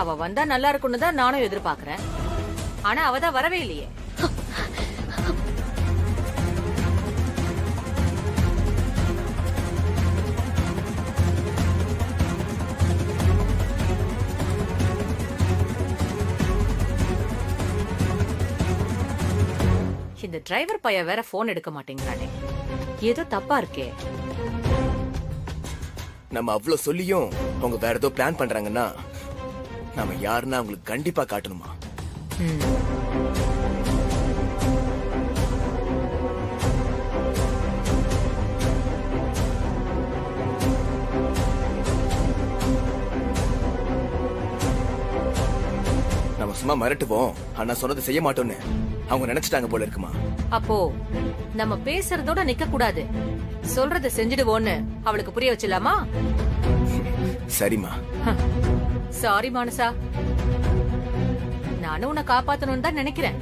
அவ வந்தா நல்லா இருக்கும்னு தான் நானும் எதிர்பார்க்கறேன். ஆனா அவ தான் வரவே இல்லையே. இந்த டிரைவர் பையன் வேற போன் எடுக்க மாட்டேங்கிறானே, ஏதோ தப்பா இருக்கே. நம்ம அவ்வளவு சொல்லியும் அவங்க வேற ஏதோ பிளான் பண்றாங்கன்னா நாம யாருன்னா அவங்களுக்கு கண்டிப்பா காட்டணுமா? நம்ம சும்மா மிரட்டுவோம், ஆனா சொன்னதை செய்ய மாட்டோம்னு அவங்க நினைச்சிட்டாங்க போல இருக்குமா? அப்போ நம்ம பேசுறதோட நிக்க கூடாது, சொல்றத செஞ்சிடுவோன்னு அவளுக்கு புரிய வச்சிடலாமா? சரிமா. சாரி மானசா, நானும் உன்னை காப்பாத்தணும்னு தான் நினைக்கிறேன்.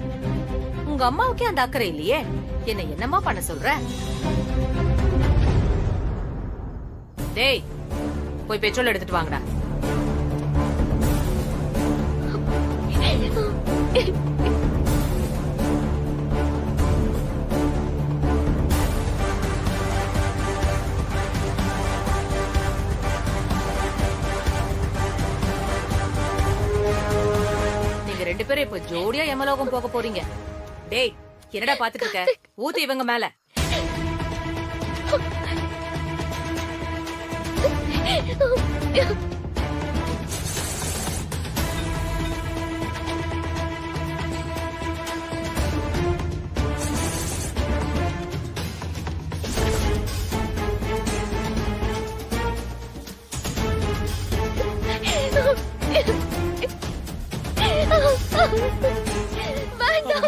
உங்க அம்மாவுக்கே அந்த அக்கறை இல்லையே, என்ன என்னமா பண்ண சொல்ற? டேய், போய் பெட்ரோல் எடுத்துட்டு வாங்கடா. ரெண்டு பேரும் இப்ப ஜோடியா யமலோகம் போக போறீங்க. டேய், என்னடா பாத்துட்டு இருக்க? ஊத்து இவங்க மேல.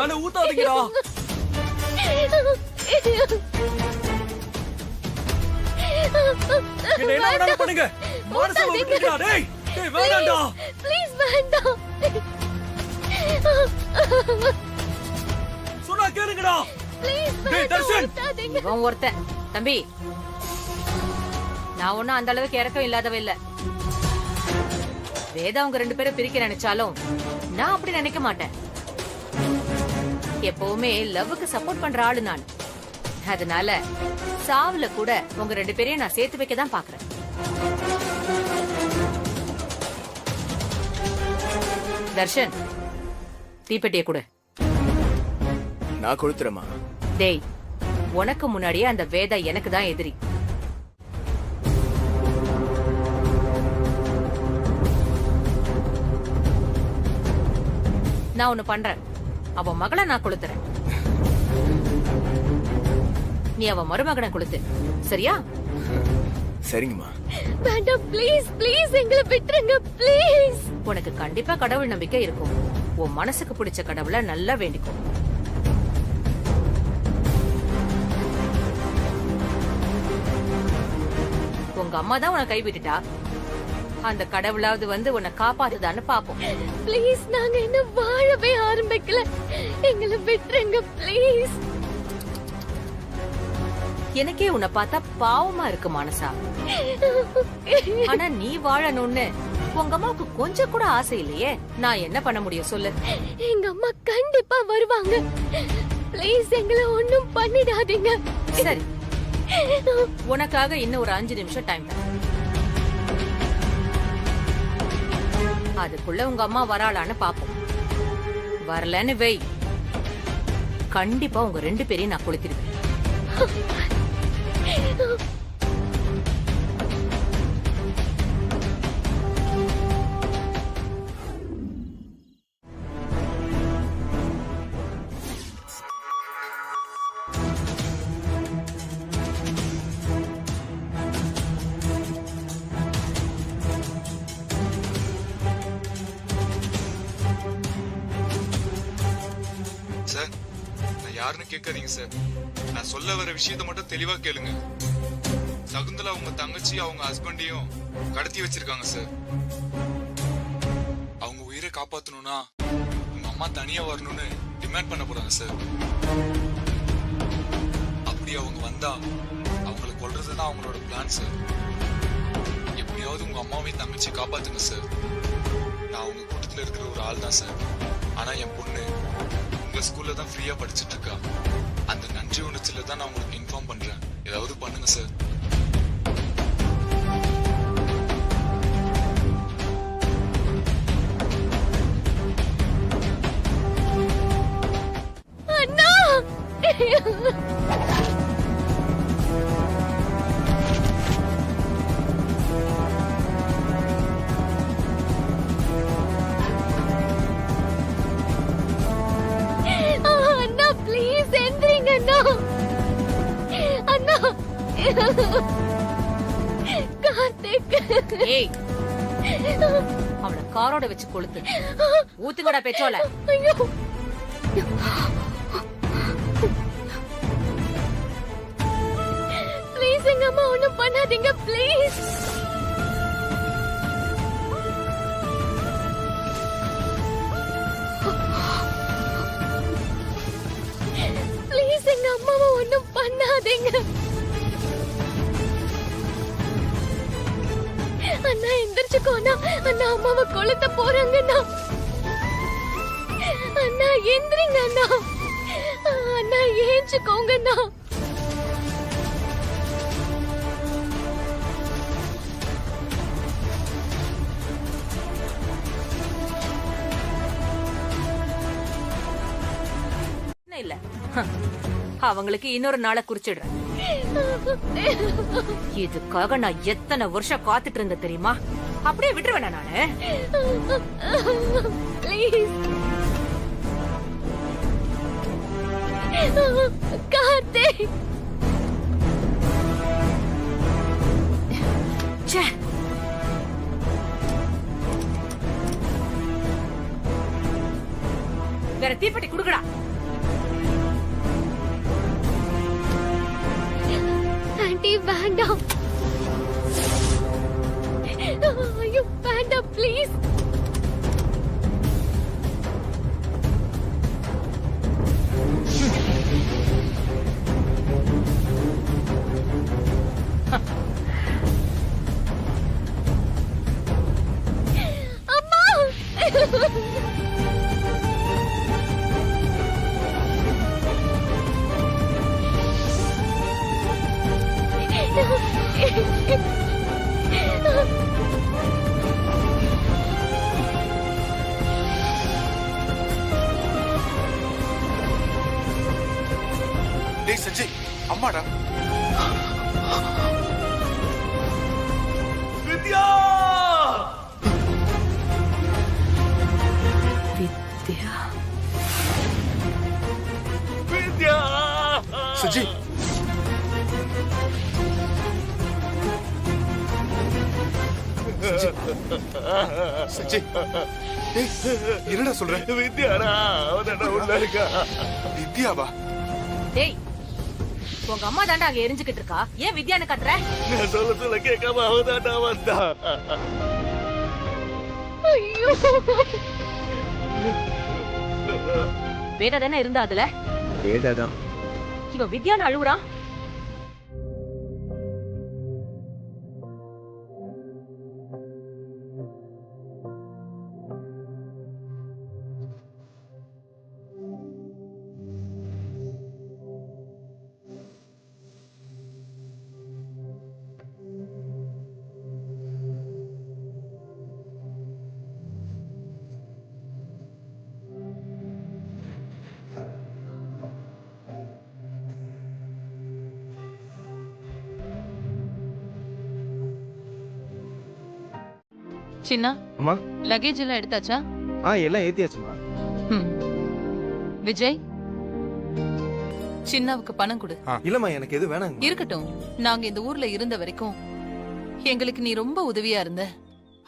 மேல ஊத்தாதீங்கடா. என்ன வேணாலும் பண்ணுங்க. மானசா விட்டுடுடா. டேய் டேய் வேண்டாம்டா. ப்ளீஸ் வேண்டாம். சொன்னா கேளுங்கடா. ப்ளீஸ் டேய் தர்ஷன். இவன் ஒருத்தன். தம்பி, நான் ஒன்னும் அந்த அளவுக்கு இறக்கம் இல்லாதவ இல்ல. வேதா அவங்க ரெண்டு பேரும் பிரிக்க நினைச்சாலும் நான் அப்படி நினைக்க மாட்டேன். எப்பவுமே லவ்வுக்கு சப்போர்ட் பண்ற ஆளு நான். அதனால சாவுல கூட உங்க ரெண்டு பேரையும் நான் சேர்த்து வைக்க தான் பாக்குறேன். தர்ஷன், தீப்பெட்டிய கொடு. நான் கொளுத்துறேமா. டேய், உனக்கு முன்னாடியே அந்த வேதா எனக்கு தான் எதிரி. நான் ஒண்ணு பண்றேன், அவ மகளை நான் கொளுத்துறேன். நீ அவ மருமகனை கொளுத்து, சரியா? சரிங்கம்மா. வேண்டாம், ப்ளீஸ் ப்ளீஸ் எங்களை விட்டுருங்க ப்ளீஸ். உனக்கு கண்டிப்பா கடவுள் நம்பிக்கை இருக்கும். உன் மனசுக்கு பிடிச்ச கடவுளை நல்லா வேண்டிக்கோ. உங்க அம்மா தான் உன்னை கைவிட்டுட்டா, அந்த கடவுளாவது வந்து உன்னை காப்பாத்துதான்னு பாப்போம். ப்ளீஸ், நாங்க இன்னும் வாழவே ஆரம்பிக்கல, எங்களை விட்டுருங்க ப்ளீஸ். எனக்கே உன்னை பார்த்தா பாவமா இருக்கு மானசா. ஆனா நீ வாழணும்னு உங்க அம்மாவுக்கு கொஞ்சம் கூட ஆசை இல்லையே. நான் என்ன பண்ண முடியும் சொல்லு? எங்க அம்மா கண்டிப்பா வருவாங்க. ப்ளீஸ் எங்களை ஒண்ணும் பண்ணிடாதீங்க. சரி, உனக்காக இன்னும் ஒரு 5 நிமிஷம் டைம் தரேன். அதுக்குள்ள உங்க அம்மா வராளான்னு பாப்போம். வரலன்னு வை, கண்டிப்பா உங்க ரெண்டு பேரையும் நான் கொளுத்திருவேன். சார், நான் யாருன்னு கேட்காதீங்க சார். நான் சொல்ல வர விஷயத்த மட்டும் தெளிவா கேளுங்க. சகுந்தலா அவங்க தங்கச்சி அவங்க ஹஸ்பண்டையும் கடத்தி வச்சிருக்காங்க சார். அவங்க உயிரை காப்பாத்தணும்னா உங்க அம்மா தனியா வரணும்னு டிமாண்ட் பண்ண போறாங்க சார். அப்படி அவங்க வந்தா அவங்களை கொல்றதுதான் அவங்களோட பிளான் சார். எப்படியாவது உங்க அம்மாவையும் தங்கச்சி காப்பாத்துங்க சார். நான் உங்க கூட்டத்துல இருக்கிற ஒரு ஆள் தான் சார். ஆனா என் பொண்ணு உங்க ஸ்கூல்ல தான் ஃப்ரீயா படிச்சிட்டு இருக்கா. அந்த நன்றி உணர்ச்சியில தான் நான் உங்களுக்கு இன்ஃபார்ம் பண்றேன். ஏதாவது பண்ணுங்க சார். அண்ணா அண்ணா ப்ளீஸ் எந்திரிங்க அண்ணா. அண்ணா கார்த்திக். ஏய் அவளை காரோட வச்சு கொளுத்து. ஊத்துங்கடா பெட்ரோல. ஐயோ ப்ளீஸ் எங்க அம்மா ஒண்ணும் பண்ணாதீங்க ப்ளீஸ். ப்ளீஸ் எங்க அம்மாவை ஒண்ணும் பண்ணாதீங்க. அண்ணா எந்திரிச்சுக்கோ அண்ணா. அண்ணா அம்மாவை கொளுத்த போறாங்கண்ணா. அண்ணா எந்திரிங்க அண்ணா. அண்ணா ஏஞ்சுக்கோங்கண்ணா. இல்ல அவங்களுக்கு இன்னொரு நாளை குறிச்சிடுறேன். இதுக்காக நான் எத்தனை வருஷம் காத்துட்டு இருந்த தெரியுமா? அப்படியே விட்டுருவேனா நானு? ப்ளீஸ் கார்த்திக். ச்சே. வேற தீப்பெட்டி குடுக்கடா. ஆண்டி வேண்டாம். ஐயோ வேண்டாம் ப்ளீஸ். அம்மா டேய் சஞ்சய், அம்மாடா. வித்யா வித்யா வித்யா சஞ்சய் சஞ்சய் டேய் என்னடா சொல்ற? வித்யாடா அவனடா உள்ள இருக்கா. வித்யாவா? டேய் உங்க அம்மா தாண்டா அங்க எரிஞ்சுக்கிட்டு இருக்கா. ஏன் வித்யான்னு கத்துற? நான் சொல்ல கேட்காம அவதாண்டா வந்தா. ஐயோ வேற தானே இருந்தா அதுல? வேடாதான். இவன் வித்யான்னு அழுவுறான். சின்ன அம்மா. லக்கேஜ் எல்லாம் எடுத்தாச்சா? எல்லாம் ஏத்தியாச்சுமா. விஜய் சின்னாவுக்கு பணம் கொடு. இல்லம்மா எனக்கு எது வேணாங்க. இருக்கட்டும், நாங்க இந்த ஊர்ல இருந்த வரைக்கும் எங்களுக்கு நீ ரொம்ப உதவியா இருந்த.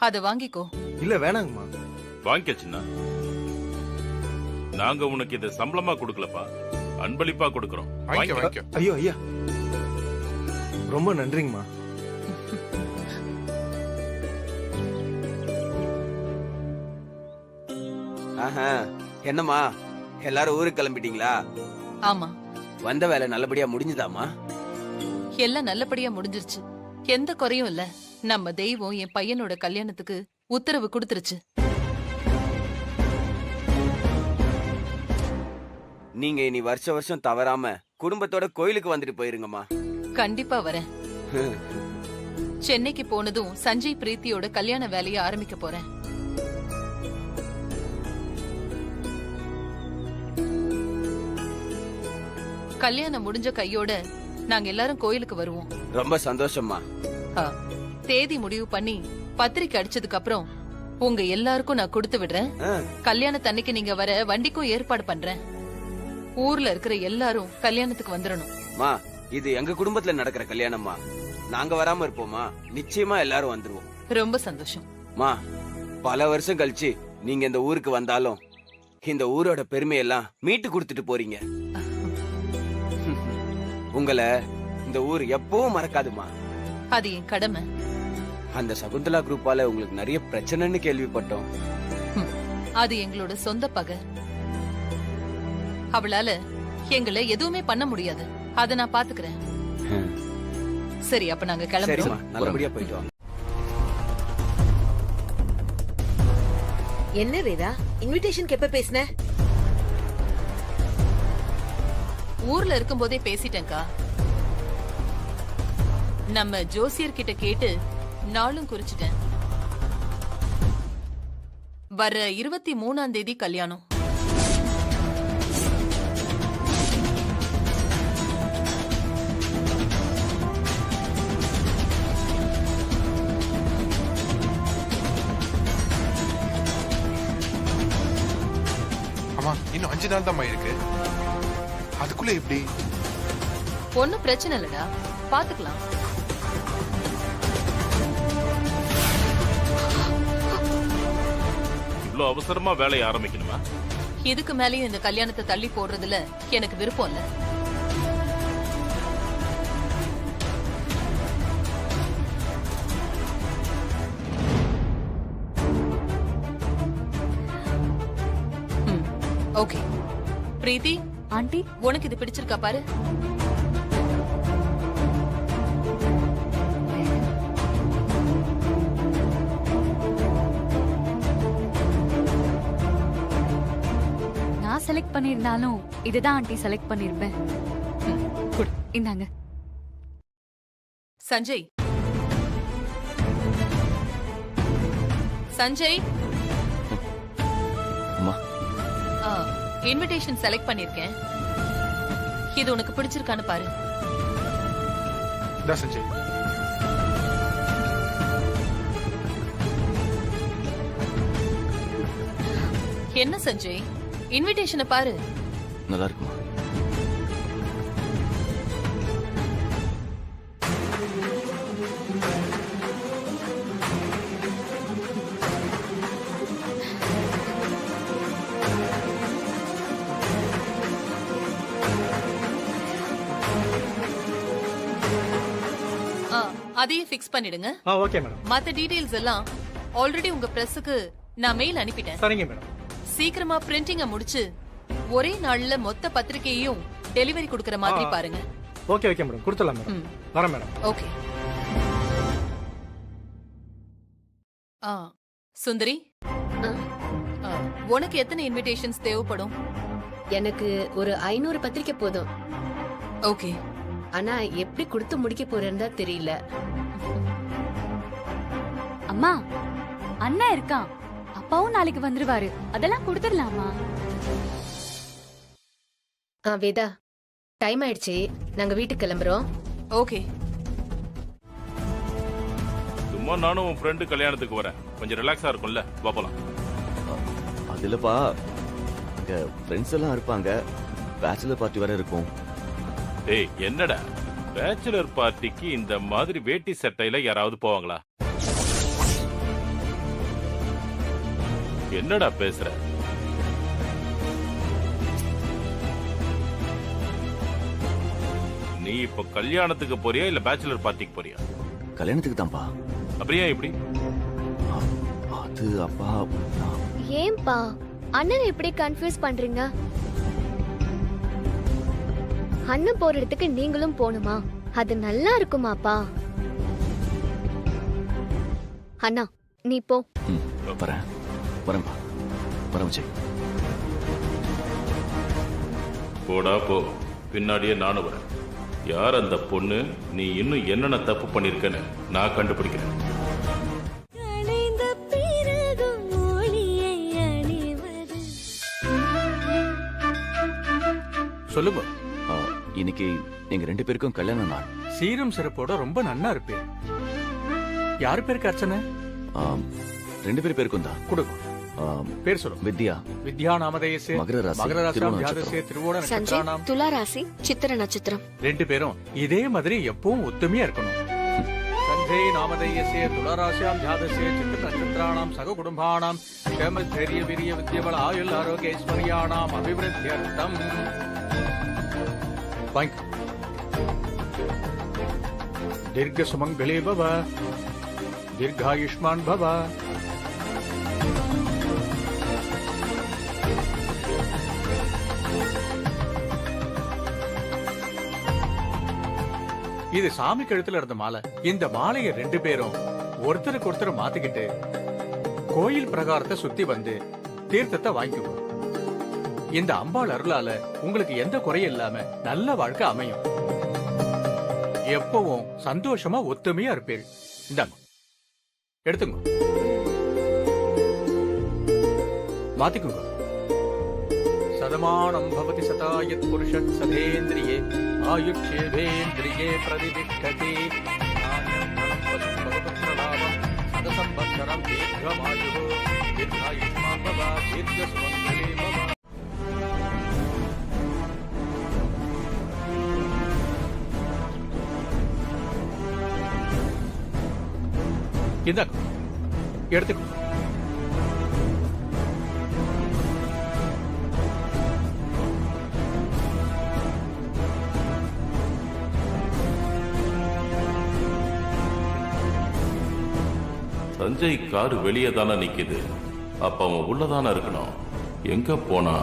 அத வாங்கிக்கோ. இல்ல வேணாங்கம்மா. வாங்கிக்க சின்ன. நாங்க உனக்கு இத சம்பளமா கொடுக்கலப்பா, அன்பளிப்பா கொடுக்கறோம். வாங்கிக்க. ஐயோ ஐயா ரொம்ப நன்றிங்கம்மா. என்னம்மா எல்லாரும் ஊருக்கு கிளம்பிட்டீங்களா? ஆமா, வந்த வேலை நல்லபடியா முடிஞ்சுதாமா? எல்லாம் நல்லபடியா முடிஞ்சிருச்சு. எந்த குறையும் இல்ல. நம்ம தெய்வம் என் பையனோட கல்யாணத்துக்கு உத்தரவு கொடுத்துருச்சு. நீங்க இனி வருஷம் வருஷம் தவறாம குடும்பத்தோட கோயிலுக்கு வந்துட்டு போயிருங்கம்மா. கண்டிப்பா வரேன். சென்னைக்கு போனதும் சஞ்சய் பிரீத்தியோட கல்யாண வேலையை ஆரம்பிக்க போறேன். கல்யாணம் முடிஞ்ச கையோட நாங்க எல்லாரும் கோயிலுக்கு வருவோம். ரொம்ப சந்தோஷம்மா. ஆ, தேதி முடிவு பண்ணி பத்திரிக்கை அடிச்சதுக்கு அப்புறம் உங்க எல்லாருக்கும் நான் கொடுத்து விடுறேன். கல்யாணத்தன்னைக்கு நீங்க வர வண்டிக்கும் ஏற்பாடு பண்றேன். ஊர்ல இருக்கிற எல்லாரும் கல்யாணத்துக்கு வந்துடணும். மா, இது எங்க குடும்பத்துல நடக்கிற கல்யாணம்மா. நாங்க வராம இருப்போமா? நிச்சயமா எல்லாரும் வந்துருவோம். ரொம்ப சந்தோஷம். மா, பல வருஷம் கழிச்சு நீங்க இந்த ஊருக்கு வந்தாலும் இந்த ஊரோட பெருமையெல்லாம் மீட்டு கொடுத்துட்டு போறீங்க. உங்களை இந்த ஊர் எப்பவும் மறக்காதுமா. அது என் கடமை. அந்த சகுந்தலா குரூப்பால உங்களுக்கு நிறைய பிரச்சனைன்னு கேள்விப்பட்டோம். அது எங்களோட சொந்த பகை. அவளால எங்களை எதுவுமே பண்ண முடியாது. அத நான் பாத்துக்கிறேன். சரி, அப்ப நாங்க சரிம்மா, கிளம்புறோம். நல்லபடியா போயிட்டு வாங்க. என்ன வேதா, இன்விடேஷனுக்கு எப்ப பேசின? ஊர்ல இருக்கும் போதே பேசிட்டேன்க்கா. நம்ம ஜோசியர் கிட்ட கேட்டு நாளும் குறிச்சிட்டேன். வர 23ஆம் தேதி கல்யாணம். அம்மா, இன்னும் 5 நாள் தான் இருக்கு. அதுக்குள்ள எப்படி? ஒன்னும் பிரச்சனை இல்லடா, பாத்துக்கலாம். இவ்ளோ அவசரமா வேலையை ஆரம்பிக்கணுமா? இதுக்கு மேலயும் இந்த கல்யாணத்தை தள்ளி போடுறதுல எனக்கு விருப்பம் இல்ல. ஓகே பிரீத்தி ஆண்டி, உனக்கு இது பிடிச்சிருக்கா பாரு. நான் செலக்ட் பண்ணிருந்தாலும் இதுதான் ஆண்டி செலக்ட் பண்ணிருப்பேன். இந்தாங்க. சஞ்சய், சஞ்சய், இன்விடேஷன் செலக்ட் பண்ணிருக்கேன். இது உனக்கு பிடிச்சிருக்கான்னு பாரு. சஞ்சய், என்ன சஞ்சய், இன்விடேஷனை பாரு. நல்லா இருக்குமா? அதையே ஃபிக்ஸ் பண்ணிடுங்க. Okay madam. மத்த டீடைல்ஸ் எல்லாம் ஆல்ரெடி உங்க பிரஸ்ஸுக்கு நான் மெயில் அனுப்பிட்டேன். சரிங்க மேடம். சீக்கிரமா பிரிண்டிங்க முடிச்சு ஒரே நாள்ல மொத்த பத்திரிக்கையையும் டெலிவரி கொடுக்கற மாதிரி பாருங்க. ஓகே ஓகே மேடம், கொடுத்துடலாம் மேடம். வரேன் மேடம். ஓகே. சுந்தரி, உனக்கு எத்தனை இன்விடேஷன்ஸ் தேவைப்படும்? எனக்கு ஒரு 500 பத்திரிக்கை போதும். ஓகே. ஆனா எப்படி கொடுத்து முடிக்க போறேன்னு தான் தெரியல. அம்மா, அண்ணா இருக்கான். அப்பாவும் நாளைக்கு வந்துருவாரு. அதெல்லாம் கொடுத்துடலாமா? வேதா, டைம் ஆயிடுச்சு, நாங்க வீட்டுக்கு கிளம்புறோம். ஓகே. சும்மா நானும் உன் ஃப்ரெண்டு கல்யாணத்துக்கு வரேன். கொஞ்சம் ரிலாக்ஸா இருக்கும்ல, வா போலாம். அது இல்லப்பா, அங்க ஃப்ரெண்ட்ஸ் எல்லாம் இருப்பாங்க. பேச்சுலர் பார்ட்டி வேற இருக்கும். டேய், என்னடா பேச்சுலர் பார்ட்டிக்கு இந்த மாதிரி வேட்டி சட்டையில யாராவது போவாங்களா? என்னடா பேசுற? நீ இப்ப கல்யாணத்துக்கு போறியா இல்ல பேச்சுலர் பார்ட்டிக்கு போறியா? கல்யாணத்துக்கு தான்ப்பா. அப்படியா? இப்படி அது அப்பா. ஏன்பா அண்ணன் எப்படி கன்ஃபியூஸ் பண்றீங்க? அண்ணன் போற இடத்துக்கு நீங்களும் போணுமா? அது நல்லா இருக்குமாப்பா? அண்ணா, நீ போ. வரேன் வரேன்பா. வரேன் விஜய். போடா போ, பின்னாடியே நானும் வரேன். யார் அந்த பொண்ணு, நீ இன்னும் என்னென்ன தப்பு பண்ணிருக்கன்னு நான் கண்டுபிடிக்கிறேன். சொல்லுங்க. இன்னைக்கு எங்க 2 பேருக்கும் கல்யாண நாள். சீரும் சிறப்போட ரொம்ப நன்னா இருப்பேன். யாரு பேருக்கு அர்ச்சனை? 2 பேருக்கும் தான். கொடுக்கும். பேர் சொல்லுங்க. வித்யா. வித்யா நாமதேயசே மகர ராசி, மகர ராசி திருவோண தியாதசே திருவோண சஞ்சய் நட்சத்திரம். துலா ராசி சித்திர நட்சத்திரம். 2 பேரும் இதே மாதிரி எப்பவும் ஒத்துமையா இருக்கணும். சஞ்சய் நாமதேயசே துளாராசியாம் தியாதசே சித்திர நட்சத்திராணாம் சக குடும்பானாம் க்ஷேம தைரிய வீரிய வித்யபல ஆயுள் ஆரோக்கிய ஐஸ்வர்யாணாம் அபிவிருத்தியர்த்தம். வாங்க. தீர்க்க சுமங்கலே பவ, தீர்காயுஷ்மான் பவ. இது சாமி கழுத்துல இருந்த மாலை. இந்த மாலையை 2 பேரும் ஒருத்தருக்கு ஒருத்தர் மாத்திக்கிட்டு கோயில் பிரகாரத்தை சுத்தி வந்து தீர்த்தத்தை வாங்கிக்கணும். இந்த அம்பாள் அருளால உங்களுக்கு எந்த குறையும் இல்லாம நல்ல வாழ்க்கை அமையும். எப்பவும் சந்தோஷமா ஒத்துமையா இருப்பீர்கள். இந்தாங்க, எடுத்துங்க, மாத்திக்குங்க. சதமானம் பவதி சதாயத் புருஷத் சதேந்திரியே ஆயுட்சேவேந்திரியே பிரதிதிஷ்டதே நானியம் தனம் பசும் பகுபத்ரலாபம் சதசம்பத்சரம் தீர்க்கமாயுः தீர்காயுஷ்மான் பவ தீர்க்கசுமங்கலே பவ. இந்தாங்க, எடுத்துக்கோ. சஞ்சய் கார் வெளியே தானே நிக்குது. அப்ப அவன் உள்ளதானே இருக்கணும். எங்க போனா?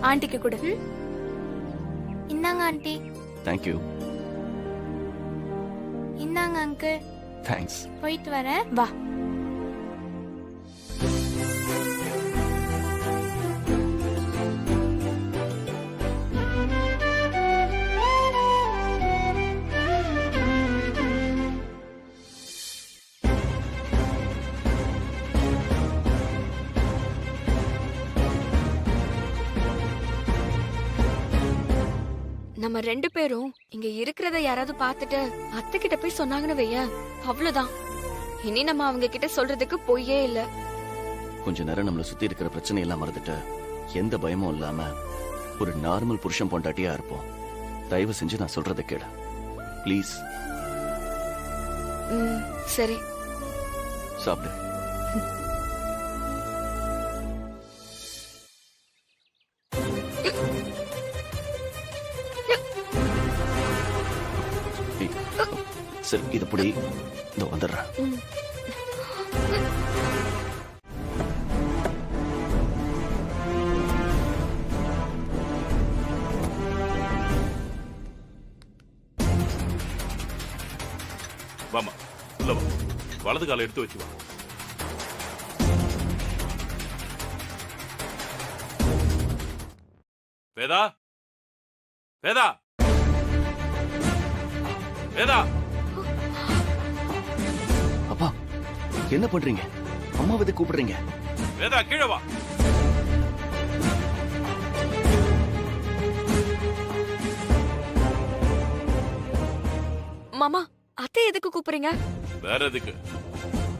ஆண்டிக்கு கொடு. இந்தாங்க ஆண்டி. தேங்க்யூ. இந்தாங்க அங்கிள். தேங்க்ஸ். போயிட்டு வரேன். வா. நம்ம 2 பேரும் இங்க இருக்கிறத யாராவது பார்த்துட்டு அத்தை கிட்ட போய் சொன்னாங்கன்னு வைய, அவ்வளவுதான். இனி நம்ம அவங்க கிட்ட சொல்றதுக்கு பொய்யே இல்ல. கொஞ்ச நேரம் நம்மள சுத்தி இருக்கிற பிரச்சனை எல்லாம் மறந்துட்டு எந்த பயமும் இல்லாம ஒரு நார்மல் புருஷன் பொண்டாட்டியா இருப்போம். தயவு செஞ்சு நான் சொல்றதை கேளு ப்ளீஸ். சரி, சாப்பிடு. சரி, இது புடி. இதோ வந்துடுறேன். வாமா, உள்ள வா. வலது காலை எடுத்து வச்சு வா. வேதா, வேதா, வேதா. அப்பா, என்ன பண்றீங்க? அம்மாவை கூப்பிடுறீங்க? வேதா, கீழே வா. மாமா, அத்தை எதுக்கு கூப்பிடுறீங்க? வேற எதுக்கு?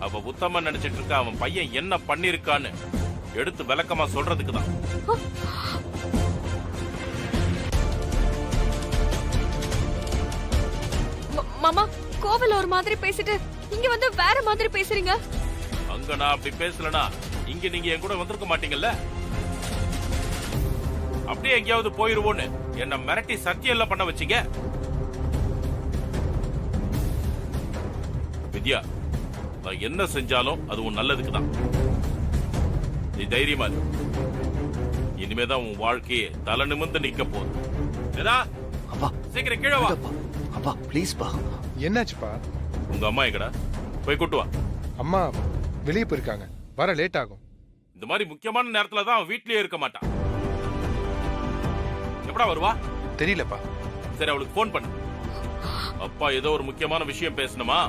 அவ உத்தம நினைச்சிட்டு இருக்க அவன் பையன் என்ன பண்ணிருக்கான்னு எடுத்து விளக்கமா சொல்றதுக்கு தான். மாமா, கோவில் ஒரு மாதிரி பேசிட்டு இங்க வந்து வேற மாதிரி பேசுறீங்க. அங்க நான் அப்படி பேசலனா இங்க நீங்க என் கூட வந்திருக்க மாட்டீங்கல்ல. அப்படியே எங்கேயாவது போயிருவோன்னு என்ன மிரட்டி சத்தியம் எல்லாம் பண்ண வச்சீங்க. வித்யா, நான் என்ன செஞ்சாலும் அது உன் நல்லதுக்கு தான். நீ தைரியமா இரு. இனிமேதான் உன் வாழ்க்கையே தலை நிமிர்ந்து நிக்க போகுது. வேதா, அப்பா சீக்கிரம் கீழே வா. அப்பா ப்ளீஸ் பா. என்னாச்சுப்பா? உங்க அம்மா எங்கடா? போய் கூட்டு வா. அம்மா வெளியே போயிருக்காங்க, வர லேட் ஆகும். இந்த மாதிரி முக்கியமான நேரத்துல தான் வீட்லயே இருக்க மாட்டான். எப்படா வருவா? தெரியலப்பா. சரி, அவளுக்கு போன் பண்ணு. அப்பா ஏதோ ஒரு முக்கியமான விஷயம் பேசணுமா?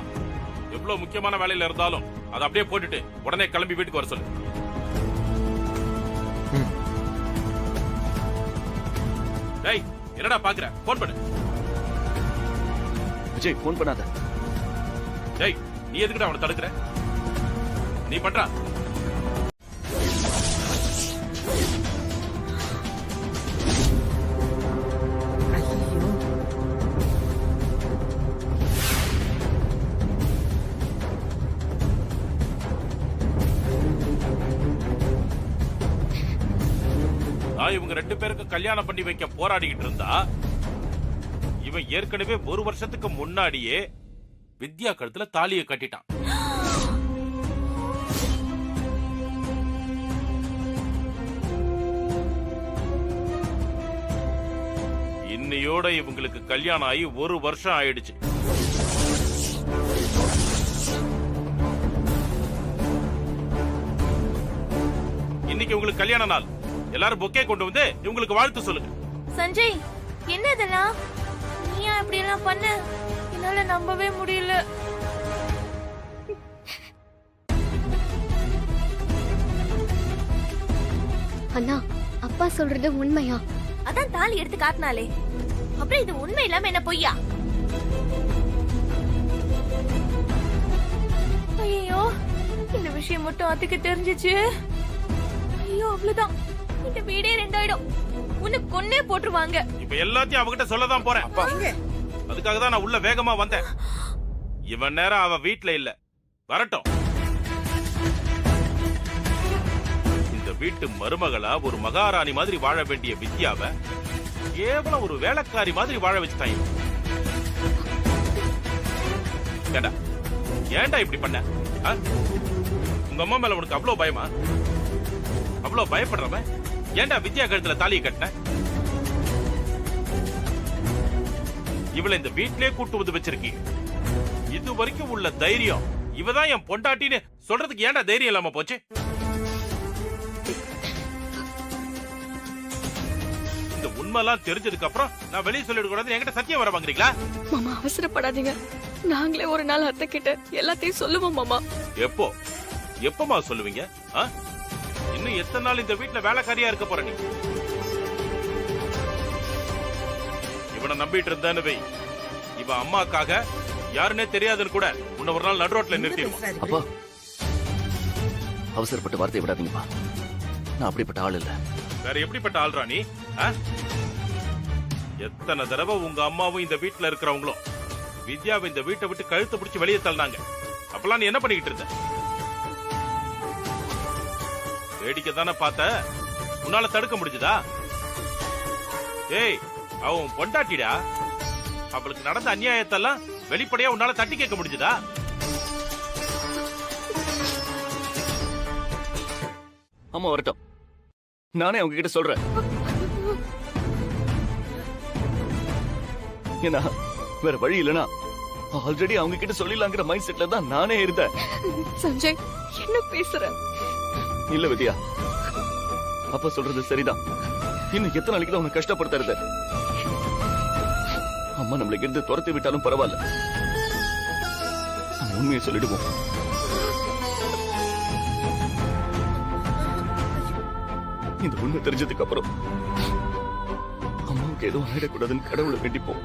எவ்வளவு முக்கியமான வேலையில இருந்தாலும் அதை அப்படியே போட்டுட்டு உடனே கிளம்பி வீட்டுக்கு வர சொல்லு. டேய், என்னடா பாக்குற? போன் பண்ணு. விஜய், போன் பண்ணாத. டேய், நீ எதுக்குடா அவனை தடுக்கிற? நீ பண்றா. நான் இவங்க 2 பேருக்கு கல்யாணம் பண்ணி வைக்க போராடிக்கிட்டு இருந்தா இவன் ஏற்கனவே 1 வருஷத்துக்கு முன்னாடியே வித்யா கழுத்துல தாலியை கட்டிட்டான். இன்னையோட இவங்களுக்கு கல்யாணம் ஆகி 1 வருஷம் ஆயிடுச்சு. இன்னைக்கு உங்களுக்கு கல்யாண நாள். எல்லாரும் பொக்கே கொண்டு வந்து இவங்களுக்கு வாழ்த்து சொல்லுங்க. சஞ்சய், என்ன இதெல்லாம்? நீயா இப்படி எல்லாம் பண்ண? என்னால நம்பவே முடியல. அண்ணா, அப்பா சொல்றது உண்மையா? அதான் தாலி எடுத்து காட்டினாலே, அப்புறம் இது உண்மை இல்லாம என்ன பொய்யா? ஐயோ, இந்த விஷயம் மட்டும் அத்துக்கு தெரிஞ்சிச்சு. ஐயோ, அவ்வளவுதான். இந்த வீடே 2 ஆயிடும். உன்னை கொன்னே போட்டுருவாங்க. இப்ப எல்லாத்தையும் அவகிட்ட சொல்லதான் போறேன். அதுக்காக தான் நான் உள்ள வேகமா வந்தேன். இவன் நேரம் அவ வீட்ல இல்ல, வரட்டும். இந்த வீட்டு மருமகளா ஒரு மகாராணி மாதிரி வாழ வேண்டிய வித்யாவை கேவலம் ஒரு வேலைக்காரி மாதிரி வாழ வச்சுட்டாங்க. ஏன்டா இப்படி பண்ண? உங்க அம்மா மேல உனக்கு அவ்வளவு பயமா? அவ்வளவு பயப்படுறவன் ஏன்டா வித்யா கழுத்துல தாலியை கட்டின? இவளை இந்த வீட்டிலே கூட்டு வந்து வச்சிருக்கீங்க. இது வரைக்கும் உள்ள தைரியம், இவதான் என் பொண்டாட்டின்னு சொல்றதுக்கு ஏன்டா தைரியம் இல்லாம போச்சு? இந்த உண்மைலாம் தெரிஞ்சதுக்கு அப்புறம் நான் வெளியே சொல்லிட கூடாது என்கிட்ட சத்தியம் வர வாங்குறீங்களா? மாமா அவசரப்படாதீங்க, நாங்களே ஒரு நாள் அத்தை கிட்ட எல்லாத்தையும் சொல்லுவோம் மாமா. எப்பமா சொல்லுவீங்க? இன்னும் எத்தனை நாள் இந்த வீட்டுல வேலைக்காரியா இருக்க போற நீ? இவனை நம்பிட்டு இருந்தான்னு வை, இவன் அம்மாக்காக யாருன்னே தெரியாதுன்னு கூட உன்னை ஒரு நாள் நடுரோட்ல நிறுத்திடுவான். அப்பா அவசரப்பட்டு வார்த்தை விடாதீங்கப்பா, நான் அப்படிப்பட்ட ஆள் இல்ல. வேற எப்படிப்பட்ட ஆள்ரா நீ? எத்தனை தடவை உங்க அம்மாவும் இந்த வீட்டுல இருக்கிறவங்களும் வித்யாவை இந்த வீட்டை விட்டு கழுத்தை பிடிச்சு வெளியே தள்ளினாங்க. அப்பெல்லாம் நீ என்ன பண்ணிக்கிட்டு இருந்த? வேடிக்கை தானே பார்த்த, உன்னால தடுக்க முடிஞ்சதா? ஏய், அவன் பொண்டாட்டிடா, அவளுக்கு நடந்த அநியாயத்தெல்லாம் வெளிப்படையா உன்னால தட்டி கேட்க முடிஞ்சதா? அம்மா வரட்டும், நானே அவங்க கிட்ட சொல்றேன். ஏன்னா வேற வழி இல்லனா ஆல்ரெடி அவங்க கிட்ட சொல்லிடலாங்கிற மைண்ட் செட்ல தான் நானே இருந்தேன். சஞ்சய் என்ன பேசுற? இல்ல வித்யா, அப்பா சொல்றது சரிதான். இன்னும் எத்தனை நாளைக்கு தான் உன்னை கஷ்டப்படுத்துறது? அம்மா நம்மளை இருந்து துரத்தி விட்டாலும் பரவாயில்ல, நம்ம உண்மையை சொல்லிடுவோம். இந்த உண்மை தெரிஞ்சதுக்கு அப்புறம் அம்மாவுக்கு எதுவும் ஆயிடக்கூடாதுன்னு கடவுளை வேண்டிப்போம்.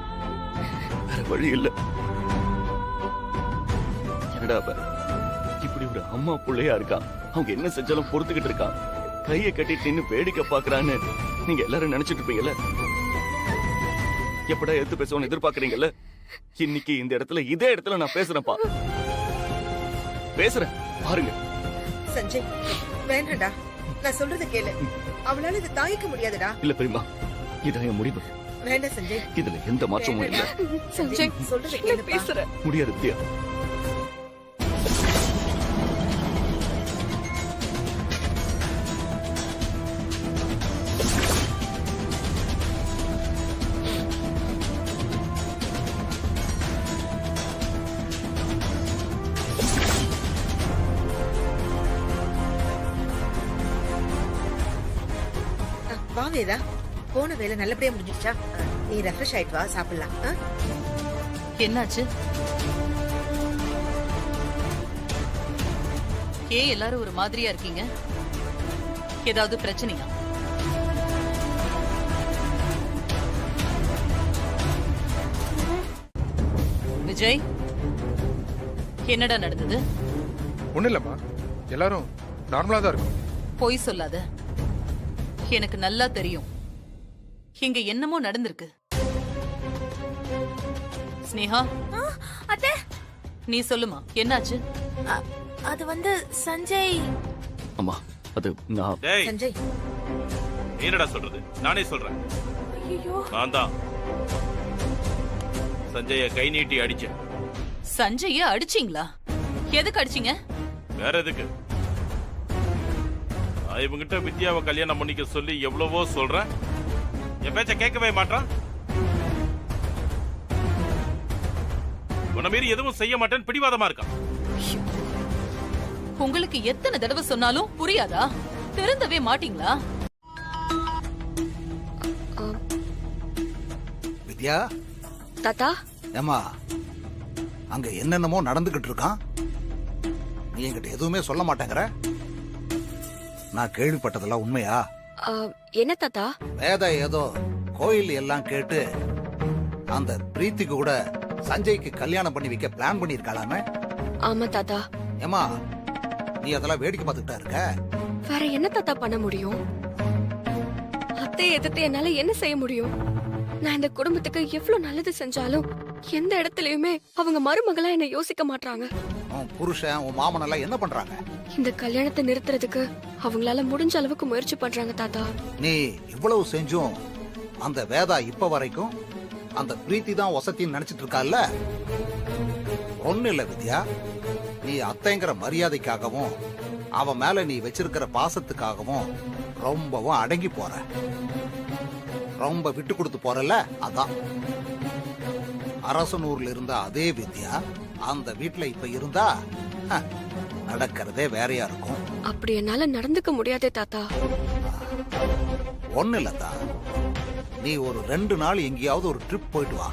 வேற வழி இல்ல. என்னடா அவ இப்படி ஒரு அம்மா பிள்ளையா இருக்கா, அவங்க என்ன செஞ்சாலும் பொறுத்துக்கிட்டு இருக்கா, கையை கட்டிட்டு நின்னு வேடிக்கை பாக்குறான்னு நீங்க எல்லாரும் நினைச்சிட்டு இருப்பீங்கல்ல. எப்படா எடுத்து பேசுவோன்னு எதிர்பார்க்கறீங்கல்ல. இன்னைக்கு இந்த இடத்துல இதே இடத்துல நான் பேசுறேன்ப்பா, பேசுறேன் பாருங்க. சஞ்சய் வேண்டாம்டா, நான் சொல்றத கேளு. அவளால இதை தாங்கிக்க முடியாதுடா. இல்ல பெரியமா, இதான் என் முடிவு. வேண்டாம் சஞ்சய், இதுல எந்த மாற்றமும் இல்ல. சஞ்சய் சொல்றத கேளு. பேசுற முடியாது வித்யா. வாவேதா, போன வேலை நல்லபடியா முடிஞ்சிடுச்சா? நீ ரெஃப்ரெஷ் ஆயிட்டு வா, சாப்பிடலாம். என்னாச்சு? ஏன் எல்லாரும் ஒரு மாதிரியா இருக்கீங்க? ஏதாவது பிரச்சனையா? விஜய், என்னடா நடந்தது? ஒண்ணு இல்லம்மா, எல்லாரும் நார்மலா தான் இருக்கும். பொய் சொல்லாத, எனக்கு நல்லா தெரியும் இங்க என்னமோ நடந்திருக்கு. ஸ்னேகா, அத்தை நீ சொல்லுமா, என்னாச்சு? அது வந்து சஞ்சய். அம்மா அது நான். சஞ்சய் என்னடா சொல்றது? நானே சொல்றேன். ஐயோ, நான் தான் சஞ்சய கை நீட்டி அடிச்சேன். சஞ்சய அடிச்சீங்களா? எதுக்கு அடிச்சீங்க? வேற எதுக்கு? இவங்கிட்ட வித்யாவை கல்யாணம் பண்ணிக்க சொல்லி எவ்வளவோ சொல்றேன், என் பேச்ச கேட்கவே மாட்டான். உன்ன மீறி எதுவும் செய்ய மாட்டேன்னு பிடிவாதமா இருக்கான். உங்களுக்கு எத்தனை தடவை சொன்னாலும் புரியாதா? திருந்தவே மாட்டீங்களா? வித்யா. தாத்தா. ஏமா, அங்க என்னென்னமோ நடந்துகிட்டு இருக்கான், நீ என்கிட்ட எதுவுமே சொல்ல மாட்டேங்கிற. நான் கேள்விப்பட்டதெல்லாம் உண்மையா? என்ன தாத்தா? வேதா ஏதோ கோயில் எல்லாம் கேட்டு அந்த பிரீத்திக்கு கூட சஞ்சய்க்கு கல்யாணம் பண்ணி வைக்க பிளான் பண்ணிருக்காளாமே. ஆமா தாத்தா. ஏமா, நீ அதெல்லாம் வேடிக்கை பார்த்துக்கிட்டா இருக்க? வேற என்ன தாத்தா பண்ண முடியும்? அத்தை எதிர்த்து என்னால என்ன செய்ய முடியும்? நான் இந்த குடும்பத்துக்கு எவ்வளவு நல்லது செஞ்சாலும் எந்த இடத்துலயுமே அவங்க மருமகளா என்ன யோசிக்க மாட்டாங்க. உன் புருஷன், உன் மாமன் எல்லாம் என்ன பண்றாங்க? இந்த கல்யாணத்தை நிறுத்துறதுக்கு அவங்களால முடிஞ்ச அளவுக்கு முயற்சி பண்றாங்க தாத்தா. நீ இவ்வளவு செஞ்சும் அந்த வேதா இப்ப வரைக்கும் அந்த பிரீத்தி தான் வசத்தின்னு நினைச்சிட்டு இருக்கால. ஒண்ணு இல்ல வித்யா, நீ அத்தைங்கிற மரியாதைக்காகவும் அவன் மேல நீ வச்சிருக்கிற பாசத்துக்காகவும் ரொம்பவும் அடங்கி போற. ரொம்ப விட்டு கொடுத்து போறல, அதான். அரசனூர்ல இருந்த அதே வித்யா அந்த வீட்டுல இப்ப இருந்தா நடக்கிறதே வேறையா இருக்கும். அப்படி என்னால நடந்துக்க முடியாதே தாத்தா. ஒண்ணு இல்லத்தா, நீ ஒரு 2 நாள் எங்கேயாவது ஒரு ட்ரிப் போயிட்டு வா.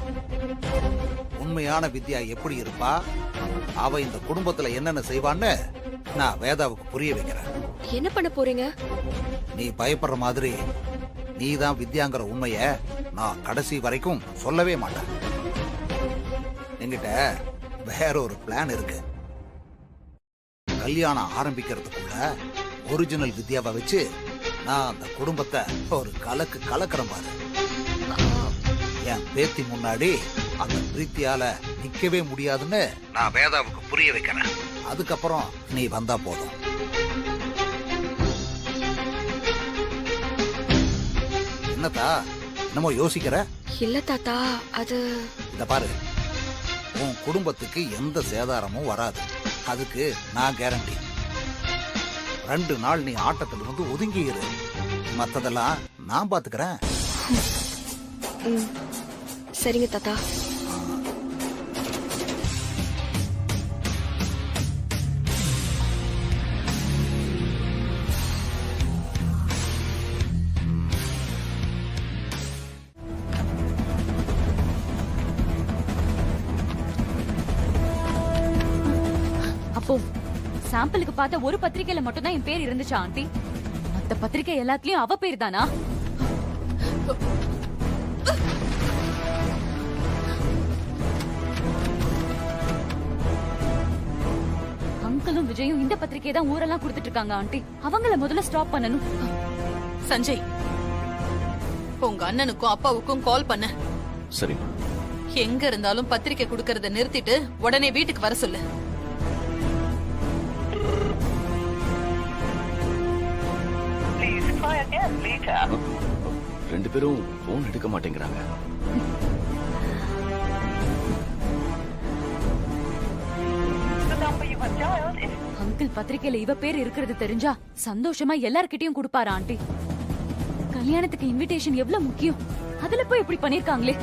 உண்மையான வித்யா எப்படி இருப்பா, அவ இந்த குடும்பத்துல என்னென்ன செய்வான்னு நான் வேதாவுக்கு புரிய வைக்கிறேன். என்ன பண்ண போறீங்க? நீ பயப்படுற மாதிரி நீதான் வித்யாங்கிற உண்மைய நான் கடைசி வரைக்கும் சொல்லவே மாட்டேன். என்கிட்ட வேற ஒரு பிளான் இருக்கு. கல்யாணம் ஆரம்பிக்கிறதுக்குள்ள ஒரிஜினல் வித்யாவை வச்சு நான் அந்த குடும்பத்தை ஒரு கலக்கிறேன் பாரு. என் பேத்தி முன்னாடி அந்த பிரீத்தியால நிக்கவே முடியாதுன்னு நான் வேதாவுக்கு புரிய வைக்கிறேன். அதுக்கப்புறம் நீ வந்தா போதும். என்னத்தா என்னமோ யோசிக்கிற? இல்ல தாத்தா, அது இந்த பாரு, உன் குடும்பத்துக்கு எந்த சேதாரமும் வராது. அதுக்கு நான் கேரண்டி. 2 நாள் நீ ஆட்டத்துல இருந்து ஒதுங்கி இரு. மத்ததெல்லாம் நான் பாத்துக்கிறேன். சரிங்க தாத்தா. அப்போ சாம்பிளுக்கு பார்த்த ஒரு பத்திரிக்கையில மட்டும் தான் என் பேர் இருந்துச்சா ஆண்டி? மத்த பத்திரிக்கை எல்லாத்துலயும் அவ பேர் தானா? அங்கிளும் விஜயும் இந்த பத்திரிக்கை தான் ஊரெல்லாம் கொடுத்துட்டு இருக்காங்க ஆண்டி. அவங்கள முதல்ல ஸ்டாப் பண்ணணும். சஞ்சய், உங்க அண்ணனுக்கும் அப்பாவுக்கும் கால் பண்ண. சரி. எங்க இருந்தாலும் பத்திரிக்கை கொடுக்கறத நிறுத்திட்டு உடனே வீட்டுக்கு வர சொல்லு. ரெண்டு பேரும் போன் எடுக்க மாட்டேங்கிறாங்க. அங்கிள் பத்திரிக்கையில இவ பேர் இருக்கிறது தெரிஞ்சா சந்தோஷமா எல்லார்கிட்டயும் கொடுப்பாரா ஆண்டி? கல்யாணத்துக்கு இன்விடேஷன் எவ்வளவு முக்கியம், அதுல போய் இப்படி பண்ணிருக்காங்களே.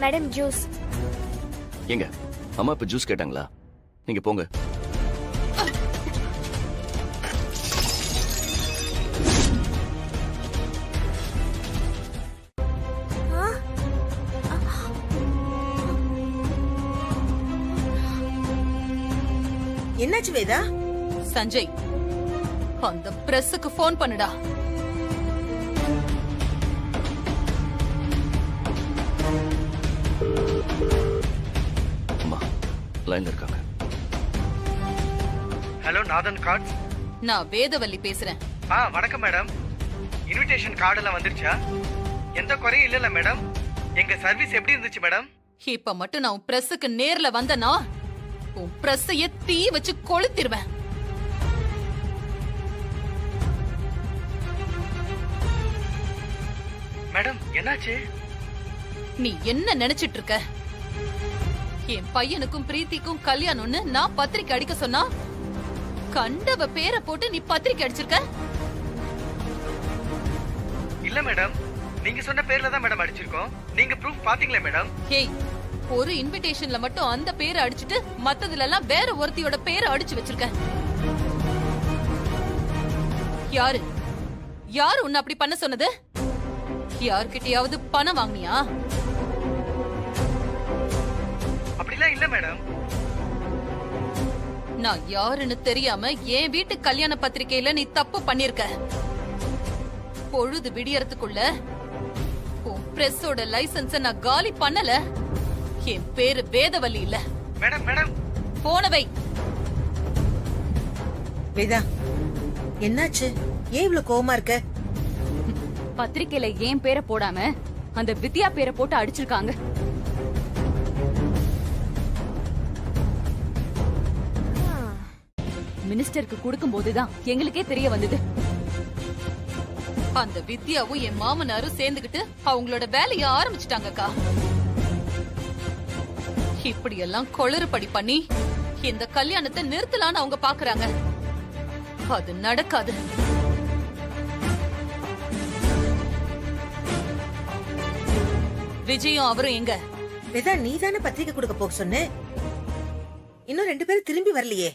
Madam juice. எங்க அம்மா இப்ப ஜூஸ் கேட்டாங்களா? நீங்க போங்க. என்னாச்சு வேதா? சஞ்சய், அந்த பிரஸுக்கு போன் பண்ணுடா. லைன்ல இருக்காங்க. ஹலோ நாதன் கார்ட். நான் வேதவல்லி பேசுறேன். வணக்கம் மேடம். இன்விடேஷன் கார்டு எல்லாம் வந்துருச்சா? எந்த குறையும் இல்லல மேடம். எங்க சர்வீஸ் எப்படி இருந்துச்சு மேடம்? இப்ப மட்டும் நான் பிரஸுக்கு நேர்ல வந்தனா உன் பிரஸைய தீ வச்சு கொளுத்திடுவேன். மேடம் என்னாச்சு? நீ என்ன நினைச்சிட்டு இருக்க? என் பையனுக்கும் பிரீத்திக்கும் கல்யாணம்னு நான் பத்திரிக்கை அடிக்க சொன்னா கண்டவ பேரை போட்டு நீ பத்திரிக்கை அடிச்சிருக்க? இல்ல மேடம், நீங்க சொன்ன பேர்ல தான் மேடம் அடிச்சிருக்கோம். நீங்க ப்ரூஃப் பாத்தீங்களா மேடம்? ஏய், ஒரு இன்விடேஷன்ல மட்டும் அந்த பேரை அடிச்சிட்டு மத்ததுல எல்லாம் வேற ஒருத்தியோட பேரை அடிச்சு வச்சிருக்க. யாரு யாரு உன்னை அப்படி பண்ண சொன்னது? யார்கிட்டயாவது பணம் வாங்கினியா? அப்படிலாம் இல்ல மேடம். நான் யாருன்னு தெரியாம என் வீட்டு கல்யாண பத்திரிக்கையில நீ தப்பு பண்ணிருக்க. பொழுது விடியறதுக்குள்ள உன் பிரஸோட லைசன்ஸ நான் காலி பண்ணல. என் பேரு வேதவல்லி இல்ல. Madam madam போனவை. வேதா என்னாச்சு? ஏன் இவ்வளவு கோவமா இருக்க? பத்திரிக்கையில ஏன் பேரை போடாம அந்த வித்யா பேரை போட்டு அடிச்சிருக்காங்க. மினிஸ்டருக்கு கொடுக்கும் போதுதான் எங்களுக்கே தெரிய வந்தது. அந்த வித்யாவும் என் மாமனாரும் சேர்ந்துகிட்டு அவங்களோட வேலைய ஆரம்பிச்சிட்டாங்கக்கா. இப்படி எல்லாம் கொளறுபடி பண்ணி இந்த கல்யாணத்தை நிறுத்தலான்னு அவங்க பாக்குறாங்க. அது நடக்காது. விஜயும் அவரும் எங்க? வேதா, நீ தானே பத்திரிக்கை கொடுக்க போக சொன்ன. இன்னும் 2 பேரும் திரும்பி வரலையே.